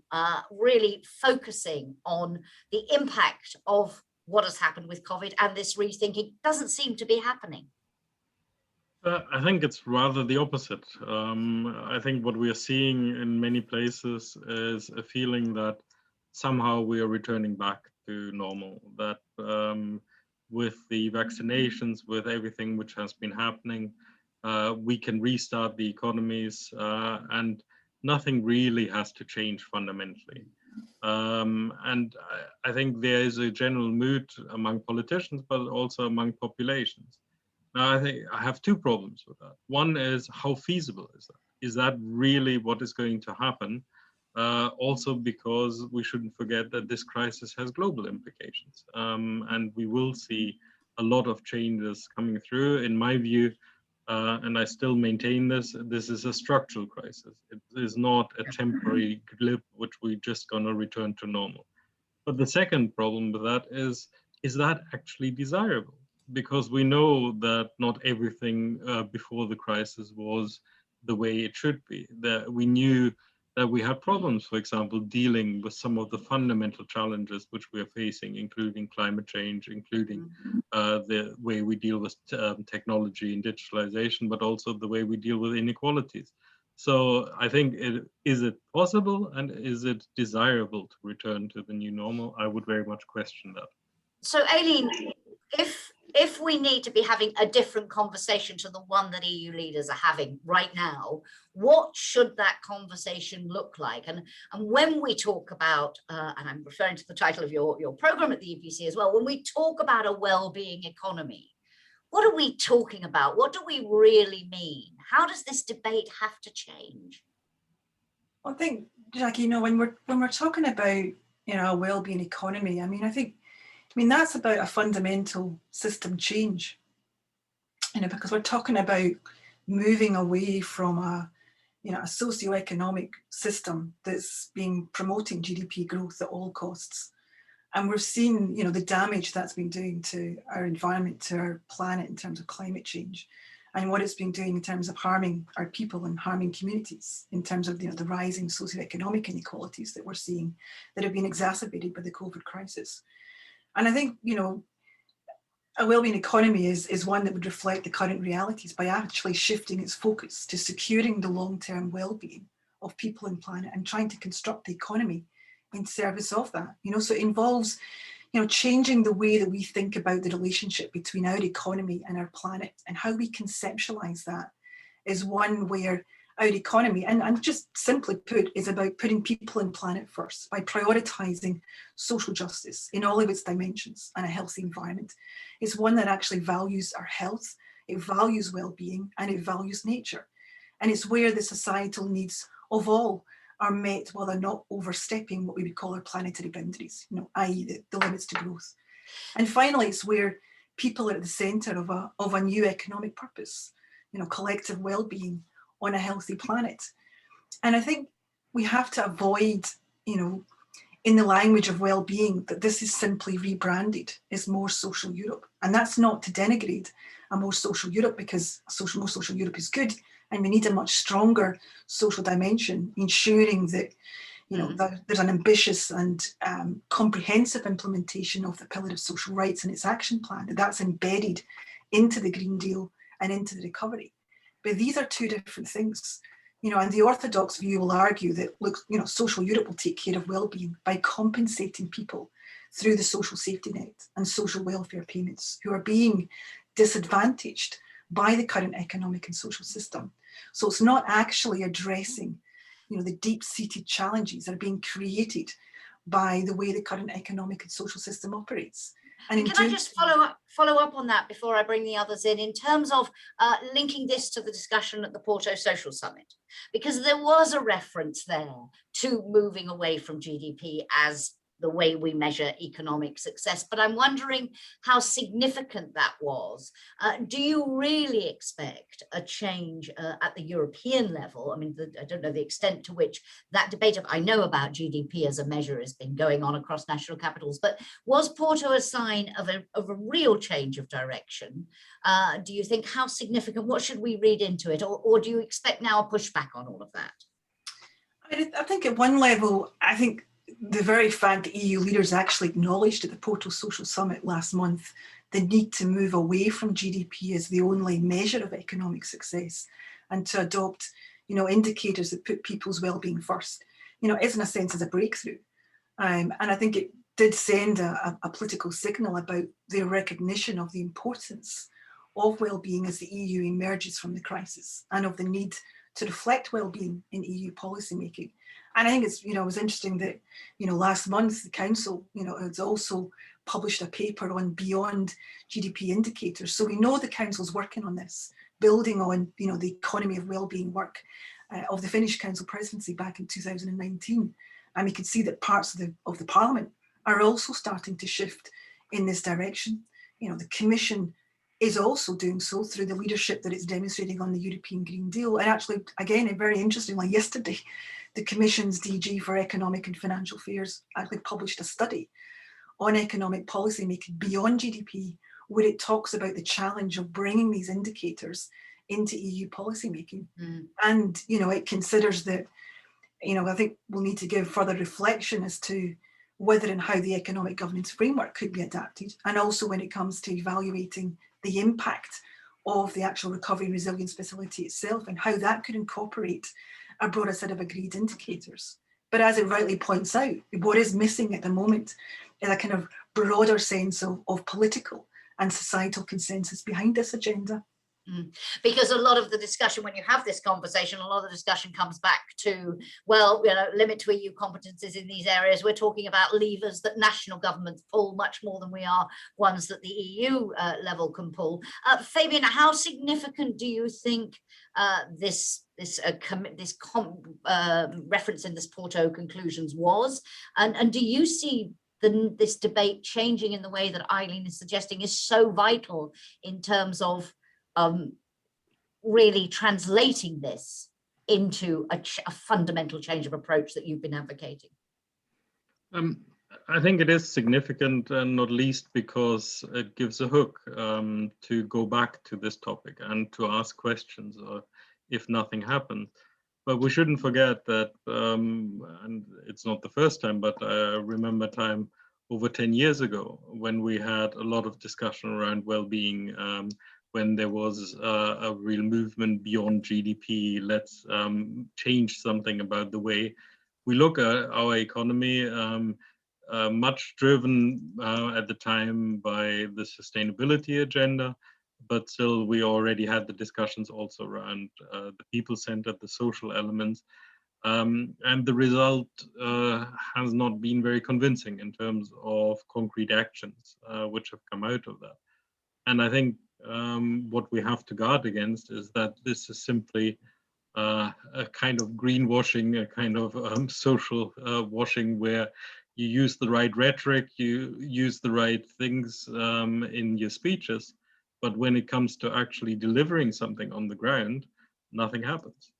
really focusing on the impact of what has happened with COVID, and this rethinking doesn't seem to be happening. I think it's rather the opposite. I think what we are seeing in many places is a feeling that somehow we are returning back to normal, that with the vaccinations, with everything which has been happening, we can restart the economies, and nothing really has to change fundamentally. And I think there is a general mood among politicians, but also among populations. Now, I think I have 2 problems with that. One is, how feasible is that? Is that really what is going to happen? Also because we shouldn't forget that this crisis has global implications, and we will see a lot of changes coming through. In my view, and I still maintain this is a structural crisis. It is not a temporary blip which we're just going to return to normal. But the second problem with that is that actually desirable? Because we know that not everything before the crisis was the way it should be. That we knew that we had problems, for example, dealing with some of the fundamental challenges which we are facing, including climate change, including the way we deal with technology and digitalization, but also the way we deal with inequalities. So I think, is it possible and is it desirable to return to the new normal? I would very much question that. So Aileen, if we need to be having a different conversation to the one that EU leaders are having right now, what should that conversation look like? And when we talk about, and I'm referring to the title of your program at the EPC as well, when we talk about a well-being economy, what are we talking about? What do we really mean? How does this debate have to change? I think, Jacki, when we're talking about a well-being economy, I mean, that's about a fundamental system change, because we're talking about moving away from a socio-economic system that's been promoting GDP growth at all costs. And we're seeing, the damage that's been doing to our environment, to our planet in terms of climate change, and what it's been doing in terms of harming our people and harming communities, in terms of the rising socioeconomic inequalities that we're seeing that have been exacerbated by the COVID crisis. And I think, a wellbeing economy is one that would reflect the current realities by actually shifting its focus to securing the long-term well-being of people and planet and trying to construct the economy in service of that. So it involves, changing the way that we think about the relationship between our economy and our planet, and how we conceptualize that is one where our economy, and just simply put, is about putting people and planet first by prioritizing social justice in all of its dimensions and a healthy environment. It's one that actually values our health, it values well-being, and it values nature. And it's where the societal needs of all are met while they're not overstepping what we would call our planetary boundaries, i.e. the limits to growth. And finally, it's where people are at the centre of a new economic purpose, collective well-being on a healthy planet. And I think we have to avoid, in the language of well-being, that this is simply rebranded as more social Europe. And that's not to denigrate a more social Europe, because more social Europe is good, and we need a much stronger social dimension, ensuring that that there's an ambitious and comprehensive implementation of the Pillar of Social Rights and its action plan, that's embedded into the Green Deal and into the recovery. But these are two different things, and the orthodox view will argue that, look, social Europe will take care of well-being by compensating people through the social safety net and social welfare payments who are being disadvantaged by the current economic and social system. So it's not actually addressing, the deep-seated challenges that are being created by the way the current economic and social system operates. And can I just follow up on that before I bring the others in terms of linking this to the discussion at the Porto Social Summit, because there was a reference there to moving away from GDP as the way we measure economic success. But I'm wondering how significant that was. Do you really expect a change at the European level? I mean, I don't know the extent to which that debate I know about GDP as a measure has been going on across national capitals, but was Porto a sign of a real change of direction? Do you think, how significant, what should we read into it? Or do you expect now a pushback on all of that? I think at one level, the very fact that EU leaders actually acknowledged at the Porto Social Summit last month the need to move away from GDP as the only measure of economic success and to adopt, indicators that put people's well-being first, is in a sense as a breakthrough. And I think it did send a political signal about their recognition of the importance of well-being as the EU emerges from the crisis, and of the need to reflect well-being in EU policymaking. And I think it's, it was interesting that, last month the Council, has also published a paper on beyond GDP indicators. So we know the Council's working on this, building on, the economy of well-being work of the Finnish Council presidency back in 2019. And we can see that parts of the Parliament are also starting to shift in this direction. The Commission is also doing so through the leadership that it's demonstrating on the European Green Deal. And actually, again, very interestingly, yesterday, the Commission's DG for Economic and Financial Affairs actually published a study on economic policy making beyond GDP, where it talks about the challenge of bringing these indicators into EU policy making. And, it considers that, I think we'll need to give further reflection as to whether and how the economic governance framework could be adapted, and also when it comes to evaluating the impact of the actual recovery and resilience facility itself and how that could incorporate a broader set of agreed indicators. But as it rightly points out, what is missing at the moment is a kind of broader sense of political and societal consensus behind this agenda. Because a lot of the discussion, when you have this conversation, a lot of the discussion comes back to, limit to EU competences in these areas. We're talking about levers that national governments pull much more than we are ones that the EU level can pull. Fabian, how significant do you think this reference in this Porto conclusions was? And do you see this debate changing in the way that Aileen is suggesting is so vital in terms of really translating this into a fundamental change of approach that you've been advocating? I think it is significant, and not least because it gives a hook to go back to this topic and to ask questions if nothing happens. But we shouldn't forget that, and it's not the first time, but I remember time over 10 years ago when we had a lot of discussion around well-being, when there was a real movement beyond GDP. Let's change something about the way we look at our economy, much driven at the time by the sustainability agenda, but still we already had the discussions also around the people-centered, the social elements. And the result has not been very convincing in terms of concrete actions which have come out of that. And I think what we have to guard against is that this is simply a kind of greenwashing, a kind of social washing, where you use the right rhetoric, you use the right things in your speeches, but when it comes to actually delivering something on the ground, nothing happens.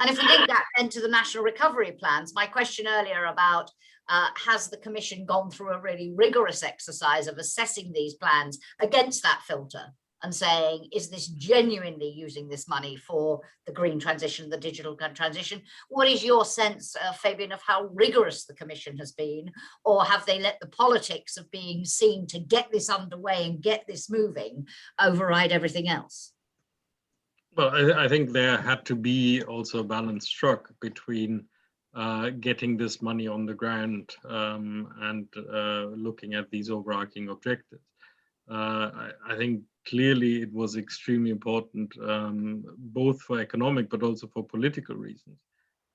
And if we link that then to the national recovery plans, my question earlier about has the Commission gone through a really rigorous exercise of assessing these plans against that filter and saying, is this genuinely using this money for the green transition, the digital transition? What is your sense, Fabian, of how rigorous the Commission has been? Or have they let the politics of being seen to get this underway and get this moving override everything else? Well, I think there had to be also a balance struck between getting this money on the ground and looking at these overarching objectives. I think clearly it was extremely important, both for economic but also for political reasons,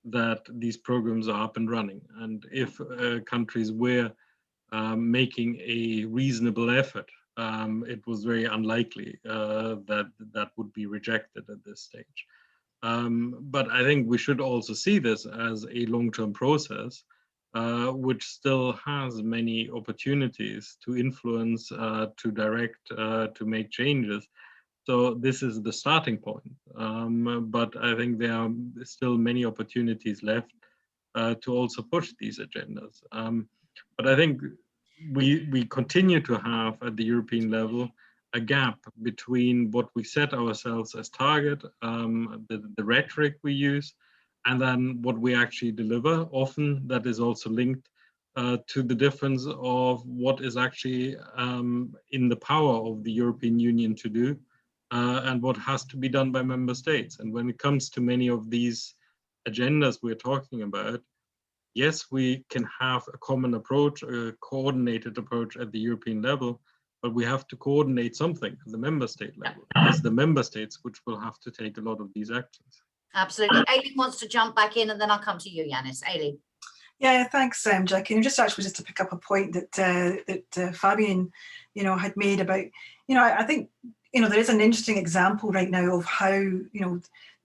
that these programs are up and running. And if countries were making a reasonable effort, it was very unlikely that would be rejected at this stage. But I think we should also see this as a long-term process, which still has many opportunities to influence, to direct, to make changes. So this is the starting point. But I think there are still many opportunities left to also push these agendas. But I think we continue to have at the European level a gap between what we set ourselves as target, the rhetoric we use, and then what we actually deliver. Often that is also linked to the difference of what is actually in the power of the European Union to do and what has to be done by member states. And when it comes to many of these agendas we're talking about, yes, we can have a common approach, a coordinated approach at the European level, but we have to coordinate something at the member state level. It's the member states which will have to take a lot of these actions. Absolutely. Aileen wants to jump back in, and then I'll come to you, Janis. Aileen. Yeah, thanks, Jacki. And just to pick up a point that Fabian, had made about, I think, there is an interesting example right now of how,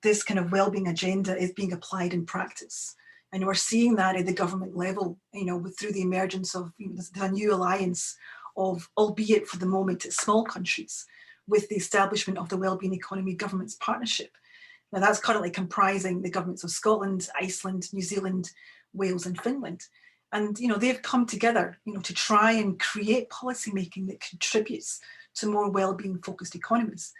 this kind of wellbeing agenda is being applied in practice. And we're seeing that at the government level, through the emergence of the new alliance of, albeit for the moment, it's small countries, with the establishment of the Wellbeing Economy Governments Partnership. Now that's currently comprising the governments of Scotland, Iceland, New Zealand, Wales and Finland. And they've come together to try and create policy making that contributes to more wellbeing focused economies.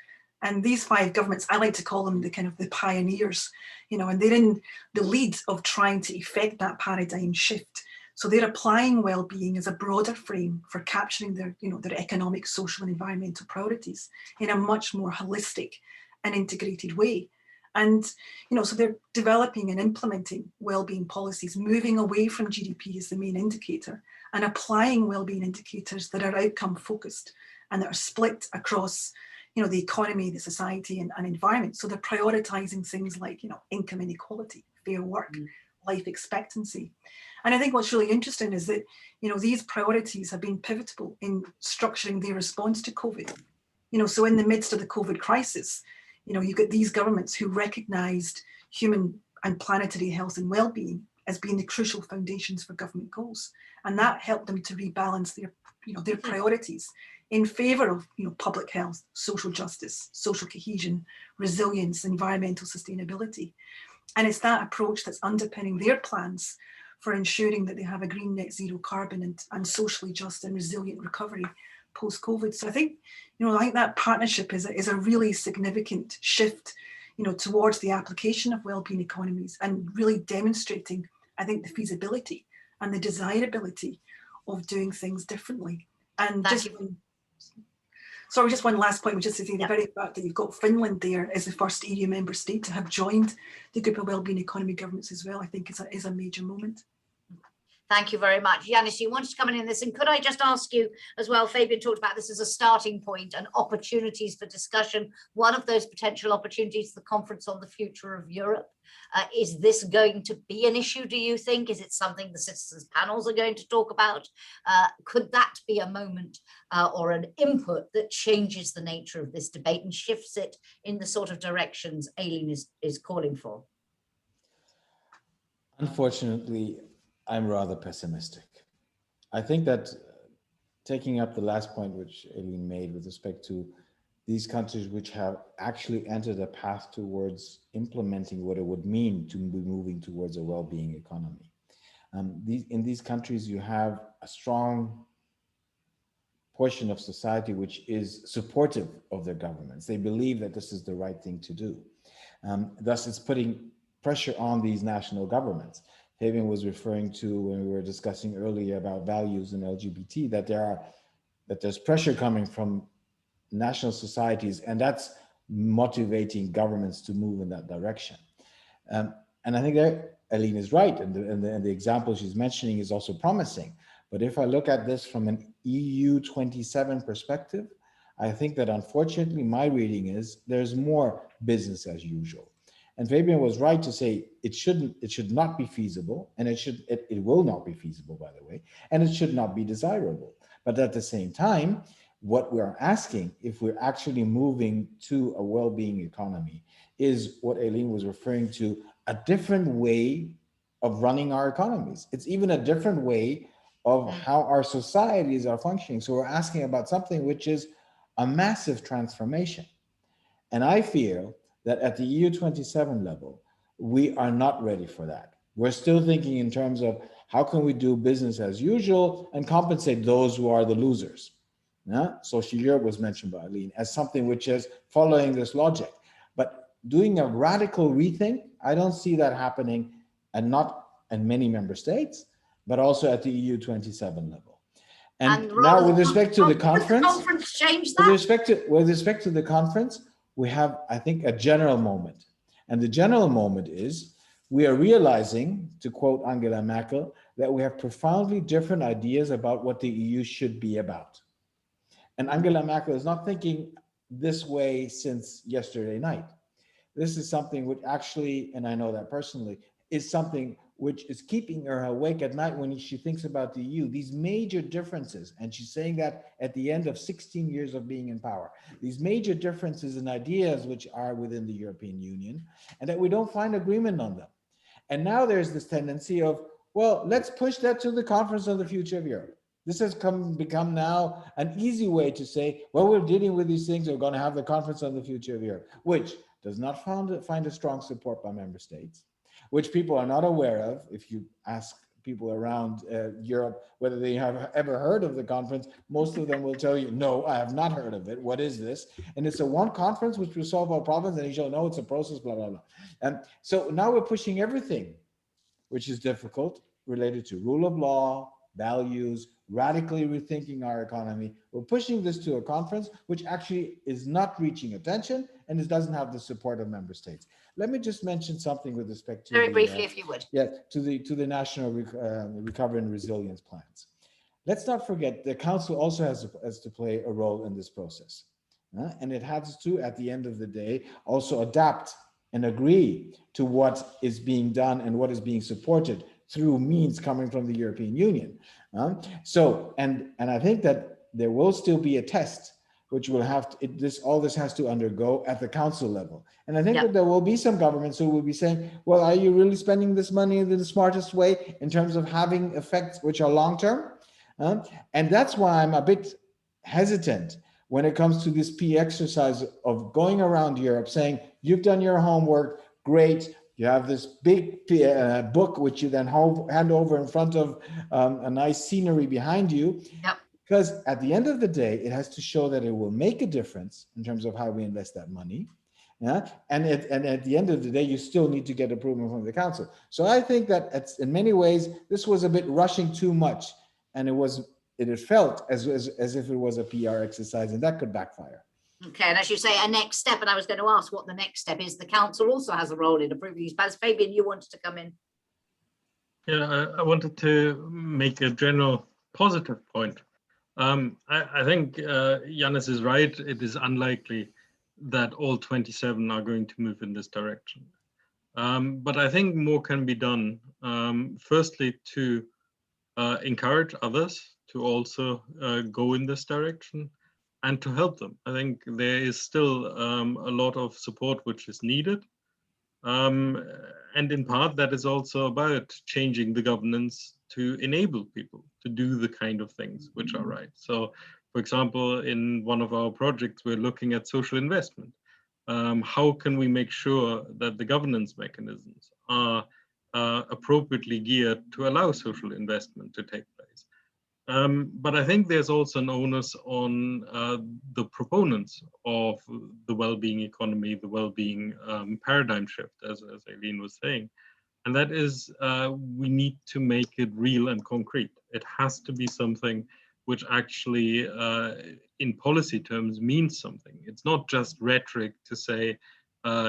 And these 5 governments, I like to call them the kind of the pioneers, and they're in the lead of trying to effect that paradigm shift. So they're applying well-being as a broader frame for capturing their, their economic, social and environmental priorities in a much more holistic and integrated way. And, so they're developing and implementing well-being policies, moving away from GDP as the main indicator and applying well-being indicators that are outcome focused and that are split across, the economy, the society and environment. So they're prioritizing things like, income inequality, fair work, life expectancy. And I think what's really interesting is that, these priorities have been pivotal in structuring their response to COVID. So in the midst of the COVID crisis, you get these governments who recognized human and planetary health and well-being as being the crucial foundations for government goals. And that helped them to rebalance their priorities in favour of public health, social justice, social cohesion, resilience, environmental sustainability. And it's that approach that's underpinning their plans for ensuring that they have a green net zero carbon and socially just and resilient recovery post-COVID. So I think that partnership is a really significant shift towards the application of wellbeing economies and really demonstrating, I think, the feasibility and the desirability of doing things differently. And just one last point, which is to say the very fact that you've got Finland there as the first EU member state to have joined the group of wellbeing economy governments as well, I think is a major moment. Thank you very much. Janis, you wanted to come in this, and could I just ask you as well, Fabian talked about this as a starting point and opportunities for discussion. One of those potential opportunities, the Conference on the Future of Europe. Is this going to be an issue, do you think? Is it something the citizens panels are going to talk about? Could that be a moment or an input that changes the nature of this debate and shifts it in the sort of directions Aileen is calling for? Unfortunately, I'm rather pessimistic. I think that taking up the last point which Aileen made with respect to these countries which have actually entered a path towards implementing what it would mean to be moving towards a well-being economy. In these countries, you have a strong portion of society which is supportive of their governments. They believe that this is the right thing to do. Thus, it's putting pressure on these national governments. Fabian was referring to when we were discussing earlier about values in LGBT, that there's pressure coming from national societies, and that's motivating governments to move in that direction. And I think that Aileen is right, and the example she's mentioning is also promising. But if I look at this from an EU 27 perspective, I think that unfortunately my reading is there's more business as usual. And Fabian was right to say it should not be feasible, and it will not be feasible, by the way, and it should not be desirable. But at the same time, what we're asking, if we're actually moving to a well-being economy, is what Aileen was referring to, a different way of running our economies. It's even a different way of how our societies are functioning. So we're asking about something which is a massive transformation. And I feel that at the EU 27 level, we are not ready for that. We're still thinking in terms of how can we do business as usual and compensate those who are the losers. Social Europe was mentioned by Aileen as something which is following this logic. But doing a radical rethink, I don't see that happening, and not in many member states, but also at the EU 27 level. And now with respect to the conference, with respect to the conference, we have, I think, a general moment. And the general moment is we are realizing, to quote Angela Merkel, that we have profoundly different ideas about what the EU should be about. And Angela Merkel is not thinking this way since yesterday night. This is something which actually, and I know that personally, is something which is keeping her awake at night when she thinks about the EU, these major differences, and she's saying that at the end of 16 years of being in power, these major differences in ideas which are within the European Union, and that we don't find agreement on them. And now there's this tendency of, well, let's push that to the Conference on the Future of Europe. This has become now an easy way to say, well, we're dealing with these things, we're going to have the Conference on the Future of Europe, which does not find a strong support by member states, which people are not aware of. If you ask people around Europe whether they have ever heard of the conference, most of them will tell you, no, I have not heard of it. What is this? And it's a one conference which will solve our problems, and you shall know it's a process, blah, blah, blah. And so now we're pushing everything which is difficult related to rule of law, values, radically rethinking our economy. We're pushing this to a conference which actually is not reaching attention, and it doesn't have the support of member states. Let me just mention something with respect to very briefly, if you would. Yeah, to the national recovery and resilience plans. Let's not forget the council also has to play a role in this process, and it has to, at the end of the day, also adapt and agree to what is being done and what is being supported through means coming from the European Union. And I think that there will still be a test which will have to, all this has to undergo at the council level. And I think that there will be some governments who will be saying, well, are you really spending this money in the smartest way in terms of having effects which are long-term? And that's why I'm a bit hesitant when it comes to this P exercise of going around Europe saying, you've done your homework, great. You have this big book, which you then hand over in front of a nice scenery behind you. Yep. Because at the end of the day, it has to show that it will make a difference in terms of how we invest that money. Yeah, and at the end of the day, you still need to get approval from the council. So I think that in many ways, this was a bit rushing too much, and it felt as if it was a PR exercise, and that could backfire. Okay, and as you say, a next step, and I was going to ask what the next step is. The council also has a role in approving these plans. Fabian, you wanted to come in. Yeah, I wanted to make a general positive point. I think Janis is right. It is unlikely that all 27 are going to move in this direction. But I think more can be done. Firstly, to encourage others to also go in this direction and to help them. I think there is still a lot of support which is needed. And in part, that is also about changing the governance to enable people to do the kind of things which are right. So, for example, in one of our projects, we're looking at social investment. How can we make sure that the governance mechanisms are appropriately geared to allow social investment to take place? But I think there's also an onus on the proponents of the well-being economy, the well-being paradigm shift, as Aileen was saying. And that is, we need to make it real and concrete. It has to be something which actually, in policy terms, means something. It's not just rhetoric to say,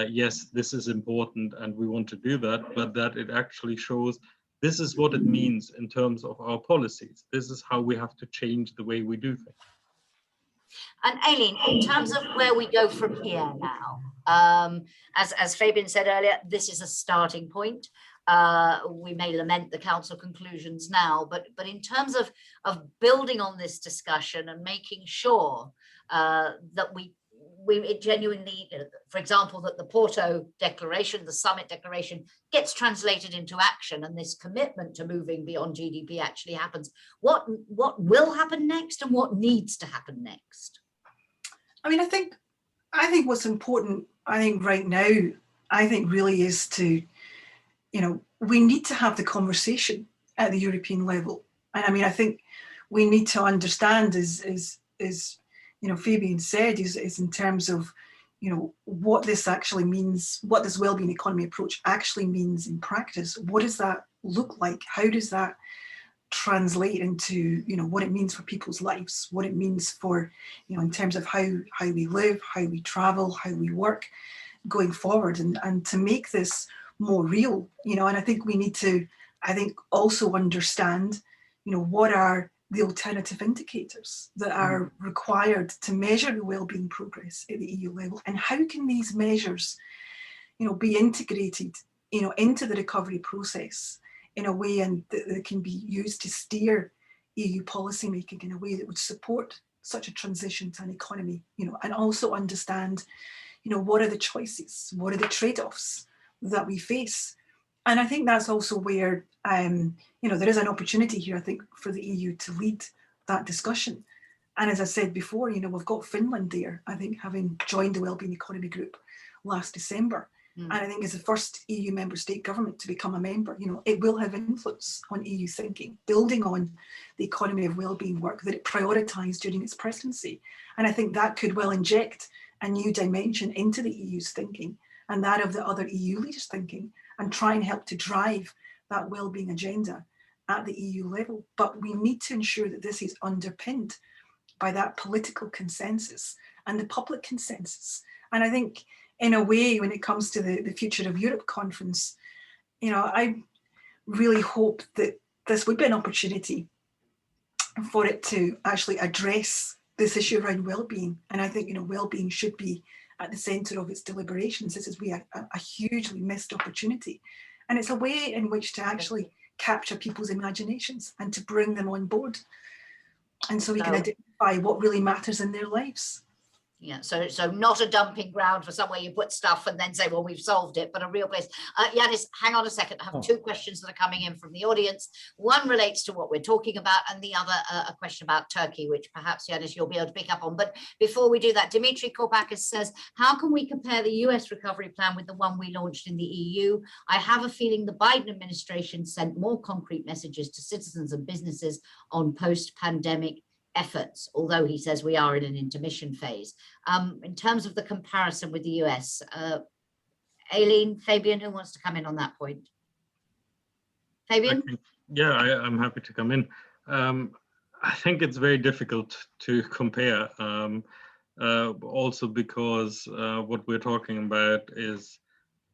yes, this is important and we want to do that, but that it actually shows this is what it means in terms of our policies. This is how we have to change the way we do things. And Aileen, in terms of where we go from here now, as Fabian said earlier, this is a starting point. We may lament the council conclusions now, but in terms of building on this discussion and making sure that we genuinely, for example, that the Porto Declaration, the Summit Declaration, gets translated into action, and this commitment to moving beyond GDP actually happens. What will happen next, and what needs to happen next? I mean, I think what's important, I think right now, I think really is to, we need to have the conversation at the European level. And I mean, I think we need to understand is Fabian said, is in terms of, what this actually means, what this wellbeing economy approach actually means in practice. What does that look like? How does that translate into, what it means for people's lives, what it means for, in terms of how we live, how we travel, how we work going forward, and to make this more real, and I think we need to, also understand, what are the alternative indicators that are required to measure the wellbeing progress at the EU level, and how can these measures, be integrated, into the recovery process in a way and that can be used to steer EU policymaking in a way that would support such a transition to an economy, and also understand, what are the choices, what are the trade-offs that we face. And I think that's also where, there is an opportunity here, I think, for the EU to lead that discussion. And as I said before, we've got Finland there, I think, having joined the Wellbeing Economy Group last December. And I think as the first EU member state government to become a member, it will have influence on EU thinking, building on the economy of wellbeing work that it prioritised during its presidency. And I think that could well inject a new dimension into the EU's thinking and that of the other EU leaders' thinking, and try and help to drive that wellbeing agenda at the EU level. But we need to ensure that this is underpinned by that political consensus and the public consensus. And I think, in a way, when it comes to the Future of Europe conference, I really hope that this would be an opportunity for it to actually address this issue around well-being. And I think, well-being should be at the centre of its deliberations. This is a hugely missed opportunity. And it's a way in which to actually capture people's imaginations and to bring them on board. And so we can identify what really matters in their lives. Yeah, so not a dumping ground for somewhere you put stuff and then say, well, we've solved it, but a real place. Janis, hang on a second. I have two questions that are coming in from the audience. One relates to what we're talking about, and the other a question about Turkey, which perhaps, Janis, you'll be able to pick up on. But before we do that, Dimitri Korbakis says, how can we compare the US recovery plan with the one we launched in the EU? I have a feeling the Biden administration sent more concrete messages to citizens and businesses on post-pandemic efforts, although he says we are in an intermission phase. In terms of the comparison with the US, Aileen, Fabian, who wants to come in on that point? Fabian? Yeah, I'm happy to come in. I think it's very difficult to compare, also because what we're talking about is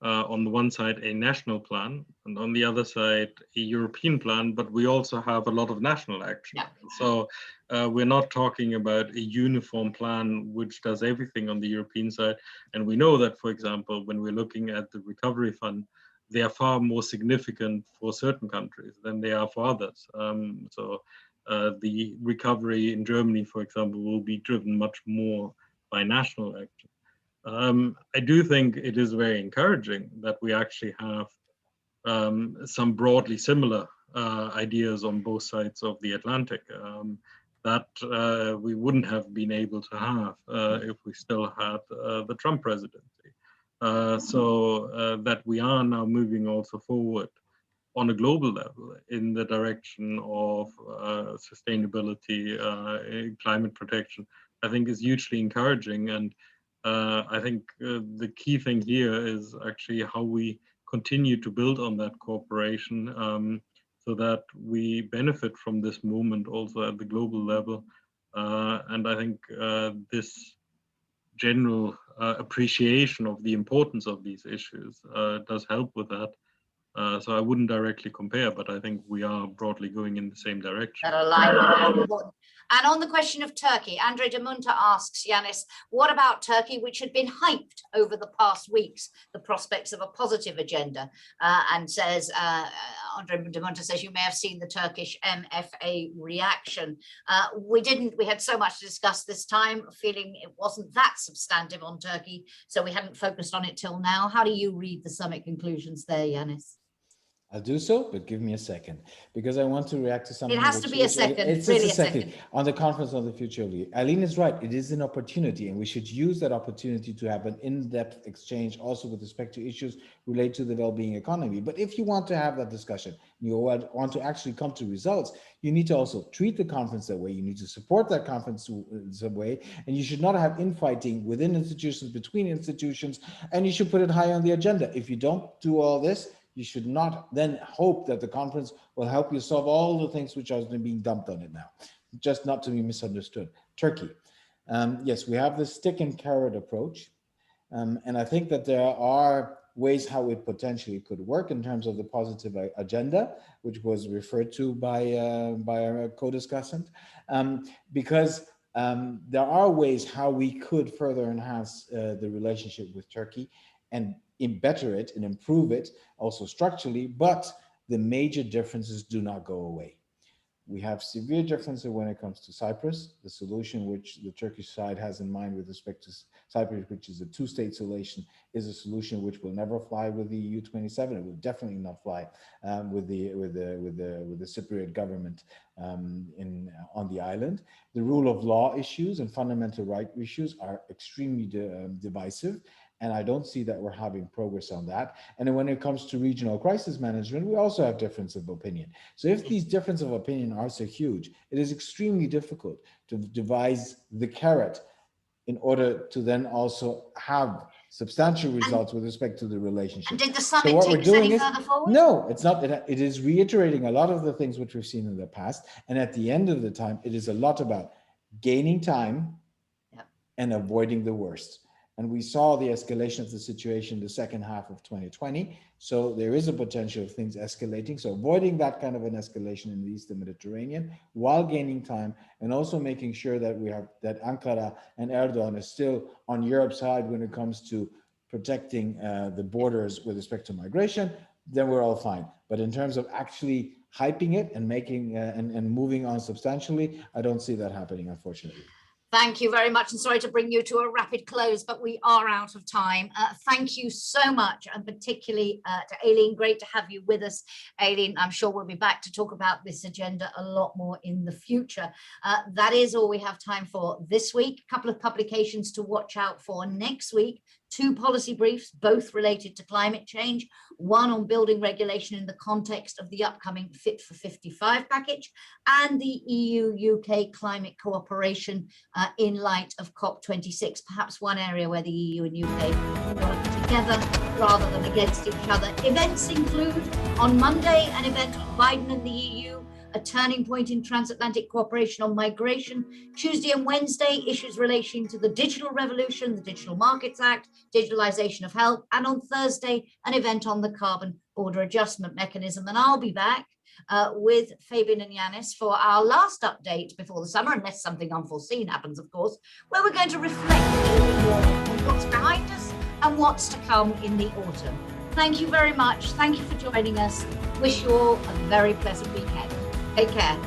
on the one side a national plan, and on the other side a European plan, but we also have a lot of national action. Yeah. So we're not talking about a uniform plan which does everything on the European side. And we know that, for example, when we're looking at the recovery fund, they are far more significant for certain countries than they are for others. The recovery in Germany, for example, will be driven much more by national action. I do think it is very encouraging that we actually have some broadly similar ideas on both sides of the Atlantic that we wouldn't have been able to have if we still had the Trump presidency. That we are now moving also forward on a global level in the direction of sustainability, climate protection, I think is hugely encouraging. And I think the key thing here is actually how we continue to build on that cooperation so that we benefit from this movement also at the global level. And I think this general appreciation of the importance of these issues does help with that. So I wouldn't directly compare, but I think we are broadly going in the same direction. And on the question of Turkey, Andre de Munter asks, Janis, what about Turkey, which had been hyped over the past weeks, the prospects of a positive agenda, and says, Andre de Munter says, you may have seen the Turkish MFA reaction. We had so much to discuss this time, feeling it wasn't that substantive on Turkey, so we hadn't focused on it till now. How do you read the summit conclusions there, Janis? I'll do so, but give me a second, because I want to react to something. It has to be a second. It's really a second. On the conference on the future of the Aileen is right. It is an opportunity, and we should use that opportunity to have an in-depth exchange also with respect to issues related to the well-being economy. But if you want to have that discussion, you want to actually come to results, you need to also treat the conference that way. You need to support that conference in some way, and you should not have infighting within institutions, between institutions, and you should put it high on the agenda. If you don't do all this, you should not then hope that the conference will help you solve all the things which are being dumped on it now. Just not to be misunderstood. Turkey. Yes, we have the stick and carrot approach. And I think that there are ways how it potentially could work in terms of the positive agenda, which was referred to by our co-discussant, because there are ways how we could further enhance the relationship with Turkey and better it and improve it also structurally, but the major differences do not go away. We have severe differences when it comes to Cyprus, the solution which the Turkish side has in mind with respect to Cyprus, which is a two-state solution, is a solution which will never fly with the EU27. It will definitely not fly with the Cypriot government on the island. The rule of law issues and fundamental right issues are extremely divisive. And I don't see that we're having progress on that. And then when it comes to regional crisis management, we also have difference of opinion. So if these differences of opinion are so huge, it is extremely difficult to devise the carrot in order to then also have substantial results with respect to the relationship. And did the summit take us any further forward? No, it's not. It is reiterating a lot of the things which we've seen in the past. And at the end of the time, it is a lot about gaining time and avoiding the worst. And we saw the escalation of the situation in the second half of 2020. So there is a potential of things escalating. So avoiding that kind of an escalation in the Eastern Mediterranean while gaining time, and also making sure that that Ankara and Erdogan is still on Europe's side when it comes to protecting the borders with respect to migration, then we're all fine. But in terms of actually hyping it and making and moving on substantially, I don't see that happening, unfortunately. Thank you very much, and sorry to bring you to a rapid close, but we are out of time. Thank you so much, and particularly to Aileen. Great to have you with us, Aileen. I'm sure we'll be back to talk about this agenda a lot more in the future. That is all we have time for this week. A couple of publications to watch out for next week. 2 policy briefs, both related to climate change, one on building regulation in the context of the upcoming Fit for 55 package, and the EU-UK climate cooperation in light of COP26, perhaps one area where the EU and UK work together rather than against each other. Events include, on Monday, an event on Biden and the EU, a turning point in transatlantic cooperation on migration. Tuesday and Wednesday, issues relating to the digital revolution, the Digital Markets Act, digitalization of health, and on Thursday, an event on the carbon border adjustment mechanism. And I'll be back with Fabian and Janis for our last update before the summer, unless something unforeseen happens, of course, where we're going to reflect a little more on what's behind us and what's to come in the autumn. Thank you very much. Thank you for joining us. Wish you all a very pleasant weekend. Take care.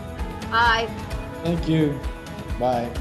Bye. Thank you. Bye.